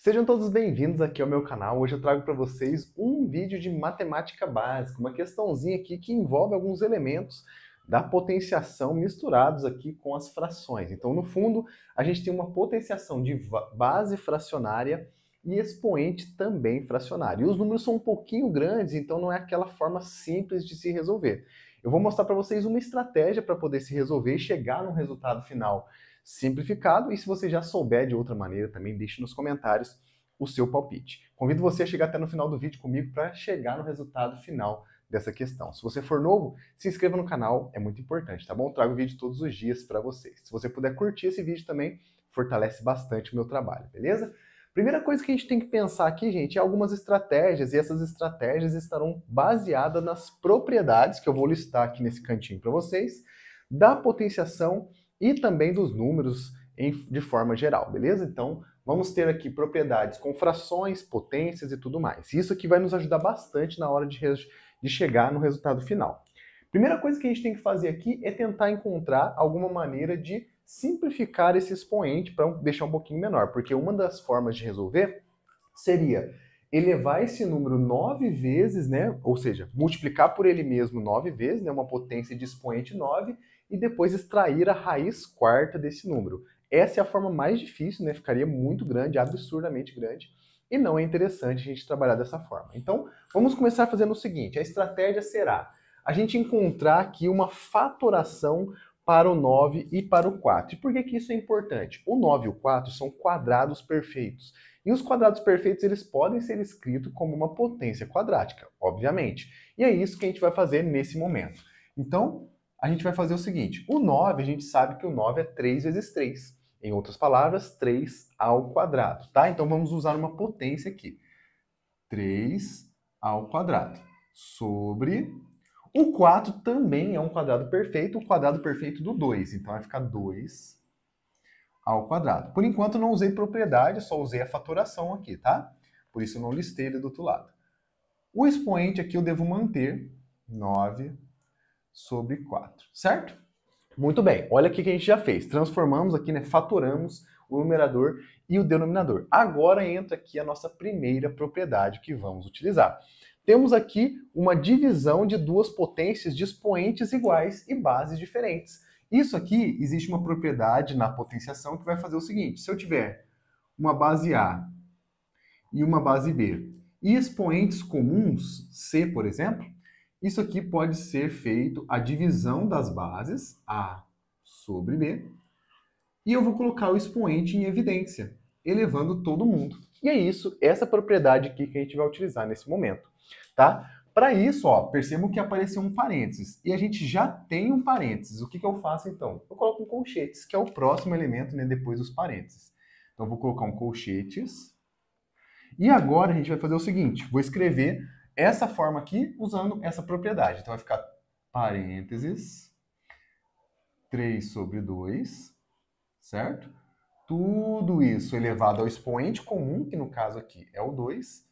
Sejam todos bem-vindos aqui ao meu canal. Hoje eu trago para vocês um vídeo de matemática básica, uma questãozinha aqui que envolve alguns elementos da potenciação misturados aqui com as frações. Então, no fundo, a gente tem uma potenciação de base fracionária e expoente também fracionário. E os números são um pouquinho grandes, então não é aquela forma simples de se resolver. Eu vou mostrar para vocês uma estratégia para poder se resolver e chegar num resultado final simplificado, e se você já souber de outra maneira, também deixe nos comentários o seu palpite. Convido você a chegar até no final do vídeo comigo para chegar no resultado final dessa questão. Se você for novo, se inscreva no canal, é muito importante, tá bom? Eu trago vídeo todos os dias para vocês. Se você puder curtir esse vídeo também, fortalece bastante o meu trabalho, beleza? Primeira coisa que a gente tem que pensar aqui, gente, é algumas estratégias, e essas estratégias estarão baseadas nas propriedades, que eu vou listar aqui nesse cantinho para vocês, da potenciação e também dos números de forma geral, beleza? Então, vamos ter aqui propriedades com frações, potências e tudo mais. Isso aqui vai nos ajudar bastante na hora de chegar no resultado final. Primeira coisa que a gente tem que fazer aqui é tentar encontrar alguma maneira de simplificar esse expoente para deixar um pouquinho menor, porque uma das formas de resolver seria elevar esse número 9 vezes, né? Ou seja, multiplicar por ele mesmo 9 vezes, né? Uma potência de expoente 9, e depois extrair a raiz quarta desse número. Essa é a forma mais difícil, né? Ficaria muito grande, absurdamente grande, e não é interessante a gente trabalhar dessa forma. Então, vamos começar fazendo o seguinte: a estratégia será a gente encontrar aqui uma fatoração para o 9 e para o 4. E por que isso é importante? O 9 e o 4 são quadrados perfeitos. E os quadrados perfeitos, eles podem ser escritos como uma potência quadrática, obviamente. E é isso que a gente vai fazer nesse momento. Então, a gente vai fazer o seguinte: o 9, a gente sabe que o 9 é 3 vezes 3. Em outras palavras, 3 ao quadrado, tá? Então, vamos usar uma potência aqui. 3 ao quadrado sobre... O 4 também é um quadrado perfeito, o quadrado perfeito do 2. Então, vai ficar 2 ao quadrado. Por enquanto, eu não usei propriedade, só usei a fatoração aqui, tá? Por isso, eu não listei ele do outro lado. O expoente aqui eu devo manter 9 sobre 4, certo? Muito bem, olha o que a gente já fez. Transformamos aqui, né, fatoramos o numerador e o denominador. Agora entra aqui a nossa primeira propriedade que vamos utilizar. Temos aqui uma divisão de duas potências de expoentes iguais e bases diferentes. Isso aqui, existe uma propriedade na potenciação que vai fazer o seguinte: se eu tiver uma base A e uma base B e expoentes comuns, C, por exemplo, isso aqui pode ser feito a divisão das bases, A sobre B, e eu vou colocar o expoente em evidência, elevando todo mundo. E é isso, essa propriedade aqui que a gente vai utilizar nesse momento, tá? Para isso, ó, percebam que apareceu um parênteses, e a gente já tem um parênteses. O que eu faço então? Eu coloco um colchetes, que é o próximo elemento, né, depois dos parênteses. Então, eu vou colocar um colchetes, e agora a gente vai fazer o seguinte: vou escrever essa forma aqui usando essa propriedade. Então vai ficar parênteses 3 sobre 2, certo? Tudo isso elevado ao expoente comum, que no caso aqui é o 2.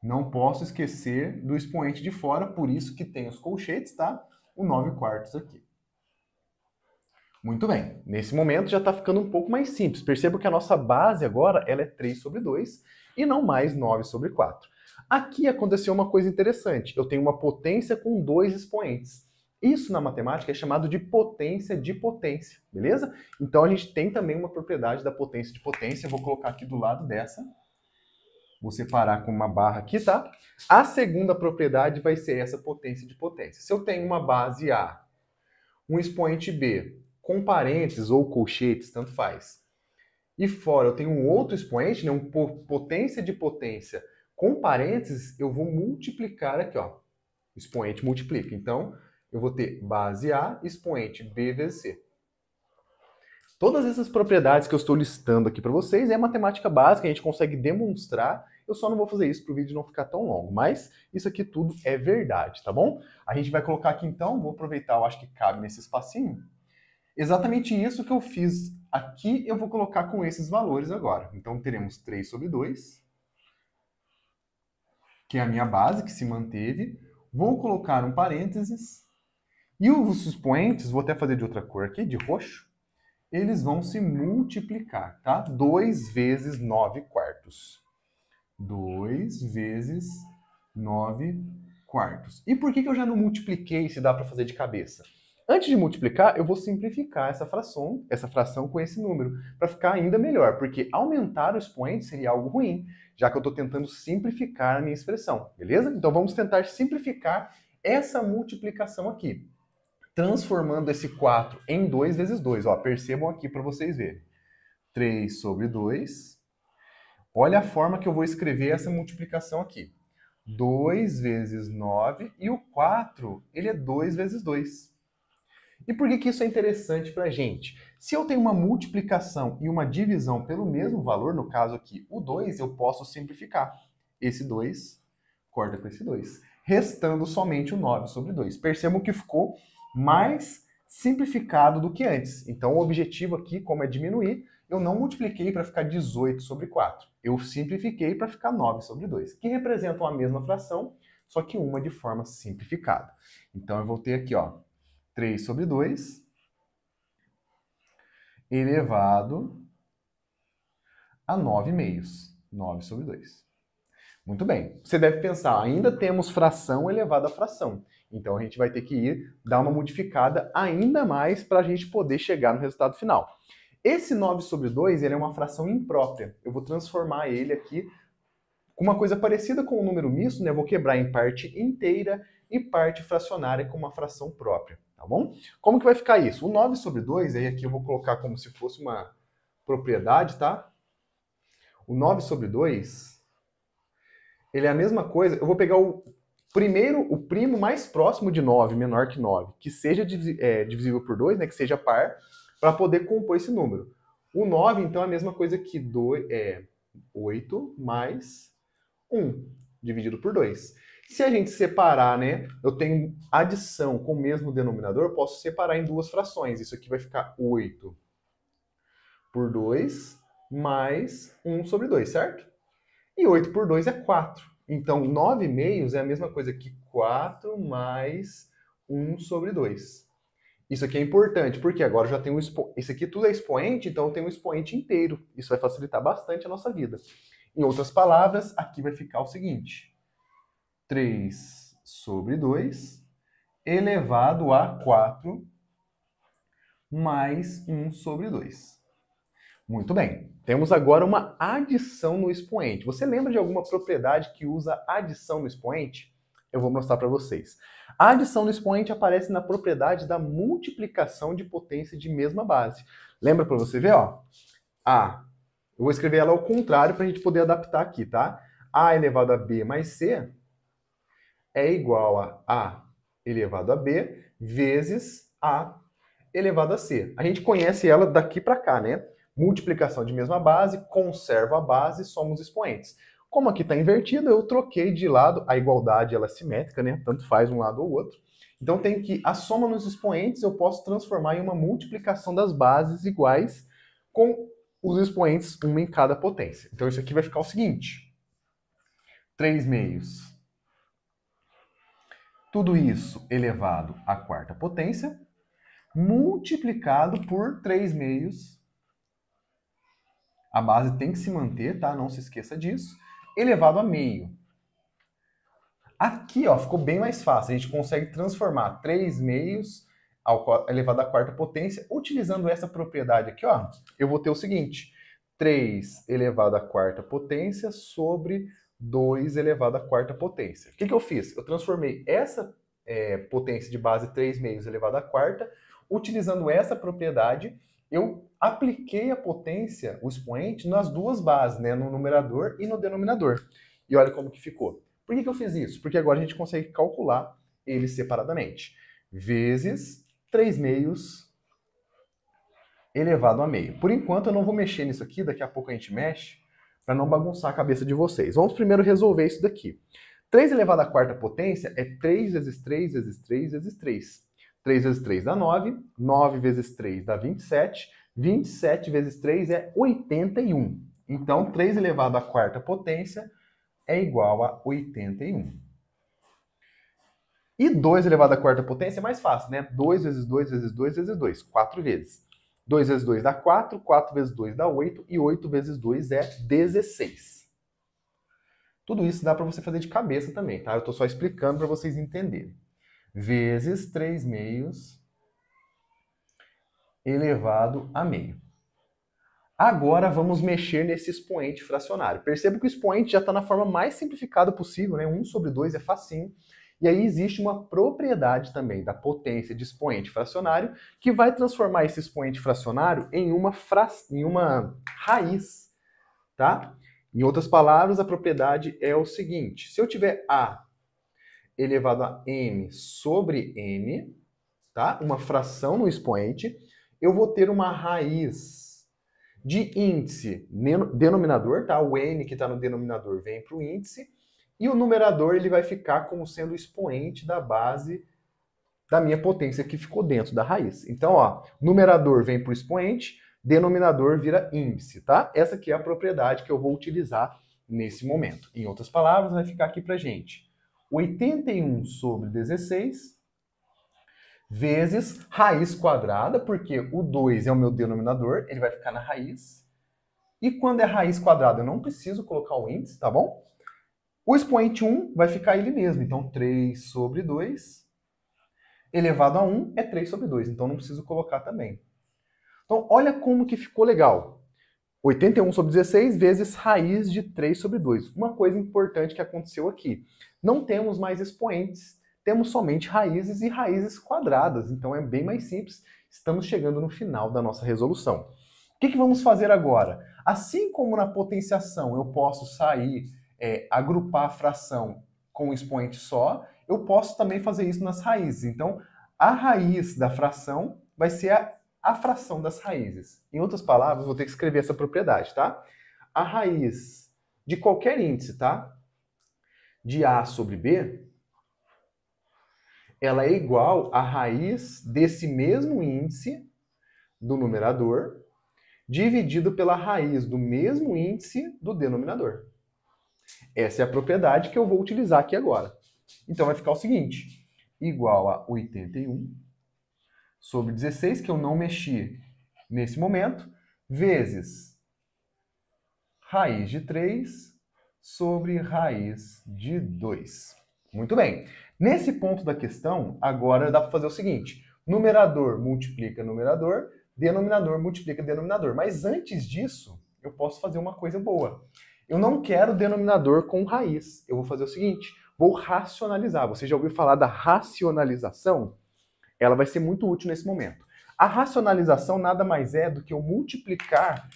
Não posso esquecer do expoente de fora, por isso que tem os colchetes, tá? O 9 quartos aqui. Muito bem, nesse momento já está ficando um pouco mais simples. Perceba que a nossa base agora ela é 3 sobre 2 e não mais 9 sobre 4. Aqui aconteceu uma coisa interessante. Eu tenho uma potência com dois expoentes. Isso na matemática é chamado de potência, beleza? Então a gente tem também uma propriedade da potência de potência. Eu vou colocar aqui do lado dessa. Vou separar com uma barra aqui, tá? A segunda propriedade vai ser essa potência de potência. Se eu tenho uma base A, um expoente B, com parênteses ou colchetes, tanto faz, e fora eu tenho um outro expoente, né, potência de potência, com parênteses, eu vou multiplicar aqui, ó. Expoente multiplica. Então, eu vou ter base A, expoente B vezes C. Todas essas propriedades que eu estou listando aqui para vocês é matemática básica, a gente consegue demonstrar. Eu só não vou fazer isso para o vídeo não ficar tão longo, mas isso aqui tudo é verdade, tá bom? A gente vai colocar aqui então, vou aproveitar, eu acho que cabe nesse espacinho. Exatamente isso que eu fiz aqui, eu vou colocar com esses valores agora. Então, teremos 3 sobre 2, que é a minha base, que se manteve. Vou colocar um parênteses. E os expoentes, vou até fazer de outra cor aqui, de roxo. eles vão se multiplicar, tá? 2 vezes 9 quartos. 2 vezes 9 quartos. E por que eu já não multipliquei se dá para fazer de cabeça? Antes de multiplicar, eu vou simplificar essa fração com esse número, para ficar ainda melhor, porque aumentar o expoente seria algo ruim, já que eu estou tentando simplificar a minha expressão, beleza? Então vamos tentar simplificar essa multiplicação aqui, transformando esse 4 em 2 vezes 2. Ó, percebam aqui para vocês verem. 3 sobre 2. Olha a forma que eu vou escrever essa multiplicação aqui. 2 vezes 9 e o 4, ele é 2 vezes 2. E por que isso é interessante para a gente? Se eu tenho uma multiplicação e uma divisão pelo mesmo valor, no caso aqui o 2, eu posso simplificar. Esse 2 corta com esse 2, restando somente o 9 sobre 2. Percebam que ficou mais simplificado do que antes. Então o objetivo aqui, como é diminuir, eu não multipliquei para ficar 18 sobre 4. Eu simplifiquei para ficar 9 sobre 2, que representam a mesma fração, só que uma de forma simplificada. Então eu vou ter aqui, ó, 3 sobre 2 elevado a 9 meios. 9 sobre 2. Muito bem. Você deve pensar, ainda temos fração elevada a fração. Então a gente vai ter que dar uma modificada ainda mais para a gente poder chegar no resultado final. Esse 9 sobre 2 ele é uma fração imprópria. Eu vou transformar ele aqui com uma coisa parecida com o número misto, né? Eu vou quebrar em parte inteira e parte fracionária com uma fração própria. Tá bom? Como que vai ficar isso? O 9 sobre 2, aí aqui eu vou colocar como se fosse uma propriedade, tá? O 9 sobre 2, ele é a mesma coisa. Eu vou pegar o primo mais próximo de 9, menor que 9, que seja divisível por 2, né? Que seja par, para poder compor esse número. O 9, então, é a mesma coisa que 8 mais 1, dividido por 2. Se a gente separar, né, eu tenho adição com o mesmo denominador, eu posso separar em duas frações. Isso aqui vai ficar 8 por 2 mais 1 sobre 2, certo? E 8 por 2 é 4. Então, 9 meios é a mesma coisa que 4 mais 1 sobre 2. Isso aqui é importante, porque agora eu já tenho isso aqui tudo é expoente, então eu tenho um expoente inteiro. Isso vai facilitar bastante a nossa vida. Em outras palavras, aqui vai ficar o seguinte: 3 sobre 2 elevado a 4 mais 1 sobre 2. Muito bem. Temos agora uma adição no expoente. Você lembra de alguma propriedade que usa adição no expoente? Eu vou mostrar para vocês. A adição no expoente aparece na propriedade da multiplicação de potência de mesma base. Lembra para você ver? Ó? A. Eu vou escrever ela ao contrário para a gente poder adaptar aqui, tá? A elevado a B mais C é igual a A elevado a B vezes A elevado a C. A gente conhece ela daqui para cá, né? Multiplicação de mesma base, conserva a base, somos expoentes. Como aqui está invertido, eu troquei de lado, a igualdade ela é simétrica, né? Tanto faz um lado ou outro. Então tem que a soma nos expoentes eu posso transformar em uma multiplicação das bases iguais com os expoentes, uma em cada potência. Então isso aqui vai ficar o seguinte: 3 meios. Tudo isso elevado à quarta potência, multiplicado por 3 meios. A base tem que se manter, tá? Não se esqueça disso. Elevado a meio. Aqui, ó, ficou bem mais fácil. A gente consegue transformar 3 meios elevado à quarta potência. Utilizando essa propriedade aqui, ó, eu vou ter o seguinte: 3 elevado à quarta potência sobre 2 elevado à quarta potência. O que eu fiz? Eu transformei essa potência de base 3 meios elevado à quarta. Utilizando essa propriedade, eu apliquei a potência, o expoente, nas duas bases, né, no numerador e no denominador. E olha como que ficou. Por que eu fiz isso? Porque agora a gente consegue calcular eles separadamente. Vezes 3 meios elevado a meio. Por enquanto eu não vou mexer nisso aqui, daqui a pouco a gente mexe, para não bagunçar a cabeça de vocês. Vamos primeiro resolver isso daqui. 3 elevado à quarta potência é 3 vezes 3 vezes 3 vezes 3. 3 vezes 3 dá 9, 9 vezes 3 dá 27, 27 vezes 3 é 81. Então, 3 elevado à quarta potência é igual a 81. E 2 elevado à quarta potência é mais fácil, né? 2 vezes 2 vezes 2 vezes 2, 4 vezes. 2 vezes 2 dá 4, 4 vezes 2 dá 8, e 8 vezes 2 é 16. Tudo isso dá para você fazer de cabeça também, tá? Eu estou só explicando para vocês entenderem. Vezes 3 meios elevado a meio. Agora vamos mexer nesse expoente fracionário. Perceba que o expoente já está na forma mais simplificada possível, né? 1 sobre 2 é facinho. E aí existe uma propriedade também da potência de expoente fracionário que vai transformar esse expoente fracionário em uma raiz, tá? Em outras palavras, a propriedade é o seguinte: se eu tiver A elevado a m sobre n, tá? Uma fração no expoente, eu vou ter uma raiz de índice denominador, tá? O n que está no denominador vem para o índice, e o numerador ele vai ficar como sendo o expoente da base da minha potência que ficou dentro da raiz. Então, ó, numerador vem para o expoente, denominador vira índice, tá? Essa aqui é a propriedade que eu vou utilizar nesse momento. Em outras palavras, vai ficar aqui pra gente 81 sobre 16 vezes raiz quadrada, porque o 2 é o meu denominador, ele vai ficar na raiz. E quando é raiz quadrada, eu não preciso colocar o índice, tá bom? O expoente 1 vai ficar ele mesmo, então 3 sobre 2 elevado a 1 é 3 sobre 2, então não preciso colocar também. Então, olha como que ficou legal. 81 sobre 16 vezes raiz de 3 sobre 2. Uma coisa importante que aconteceu aqui. Não temos mais expoentes, temos somente raízes e raízes quadradas. Então é bem mais simples. Estamos chegando no final da nossa resolução. O que vamos fazer agora? Assim como na potenciação eu posso agrupar a fração com um expoente só, eu posso também fazer isso nas raízes. Então, a raiz da fração vai ser a fração das raízes. Em outras palavras, vou ter que escrever essa propriedade, tá? A raiz de qualquer índice, tá? De A sobre B, ela é igual à raiz desse mesmo índice do numerador dividido pela raiz do mesmo índice do denominador. Essa é a propriedade que eu vou utilizar aqui agora. Então vai ficar o seguinte, igual a 81 sobre 16, que eu não mexi nesse momento, vezes raiz de 3 sobre raiz de 2. Muito bem. Nesse ponto da questão, agora dá para fazer o seguinte, numerador multiplica numerador, denominador multiplica denominador. Mas antes disso, eu posso fazer uma coisa boa. Eu não quero denominador com raiz. Eu vou fazer o seguinte, vou racionalizar. Você já ouviu falar da racionalização? Ela vai ser muito útil nesse momento. A racionalização nada mais é do que eu multiplicar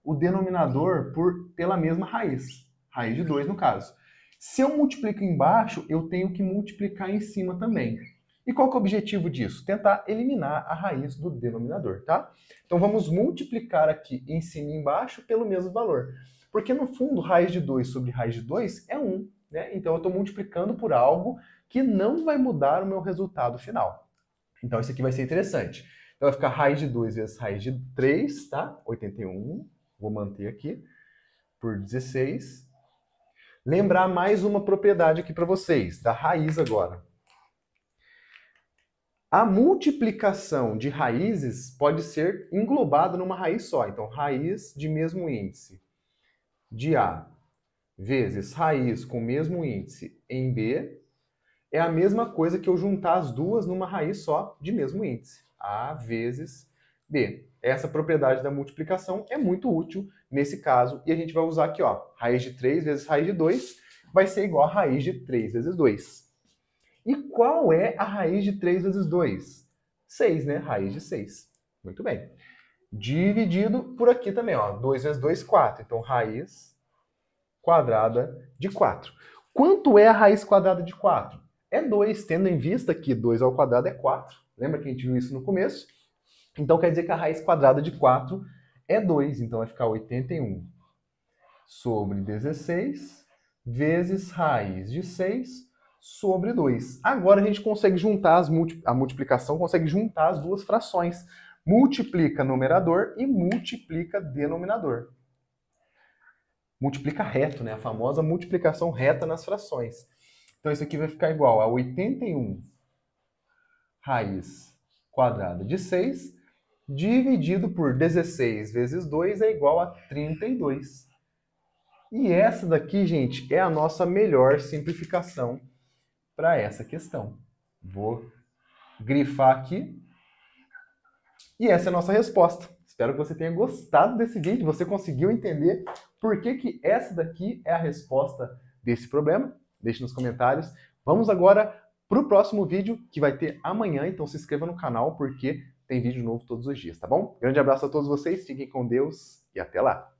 o denominador pela mesma raiz. Raiz de 2 no caso. Se eu multiplico embaixo, eu tenho que multiplicar em cima também. E qual que é o objetivo disso? Tentar eliminar a raiz do denominador, tá? Então vamos multiplicar aqui em cima e embaixo pelo mesmo valor. Porque no fundo, raiz de 2 sobre raiz de 2 é 1, né? Então eu estou multiplicando por algo que não vai mudar o meu resultado final. Então isso aqui vai ser interessante. Então vai ficar raiz de 2 vezes raiz de 3, tá? 81, vou manter aqui, por 16. Lembrar mais uma propriedade aqui para vocês, da raiz agora. A multiplicação de raízes pode ser englobada numa raiz só. Então, raiz de mesmo índice de A vezes raiz com mesmo índice em B é a mesma coisa que eu juntar as duas numa raiz só de mesmo índice. A vezes B. Essa propriedade da multiplicação é muito útil nesse caso e a gente vai usar aqui, ó, raiz de 3 vezes raiz de 2 vai ser igual a raiz de 3 vezes 2. E qual é a raiz de 3 vezes 2? 6, né? Raiz de 6. Muito bem. Dividido por aqui também, ó. 2 vezes 2, 4. Então, raiz quadrada de 4. Quanto é a raiz quadrada de 4? É 2, tendo em vista que 2 ao quadrado é 4. Lembra que a gente viu isso no começo? Então, quer dizer que a raiz quadrada de 4 é 2. Então, vai ficar 81 sobre 16 vezes raiz de 6 sobre 2. Agora a gente consegue juntar a multiplicação, consegue juntar as duas frações. Multiplica numerador e multiplica denominador. Multiplica reto, né? A famosa multiplicação reta nas frações. Então isso aqui vai ficar igual a 81 raiz quadrada de 6 dividido por 16 vezes 2 é igual a 32. E essa daqui, gente, é a nossa melhor simplificação para essa questão. Vou grifar aqui. E essa é a nossa resposta. Espero que você tenha gostado desse vídeo. Você conseguiu entender por que essa daqui é a resposta desse problema? Deixe nos comentários. Vamos agora para o próximo vídeo, que vai ter amanhã. Então se inscreva no canal, porque tem vídeo novo todos os dias, tá bom? Grande abraço a todos vocês, fiquem com Deus e até lá!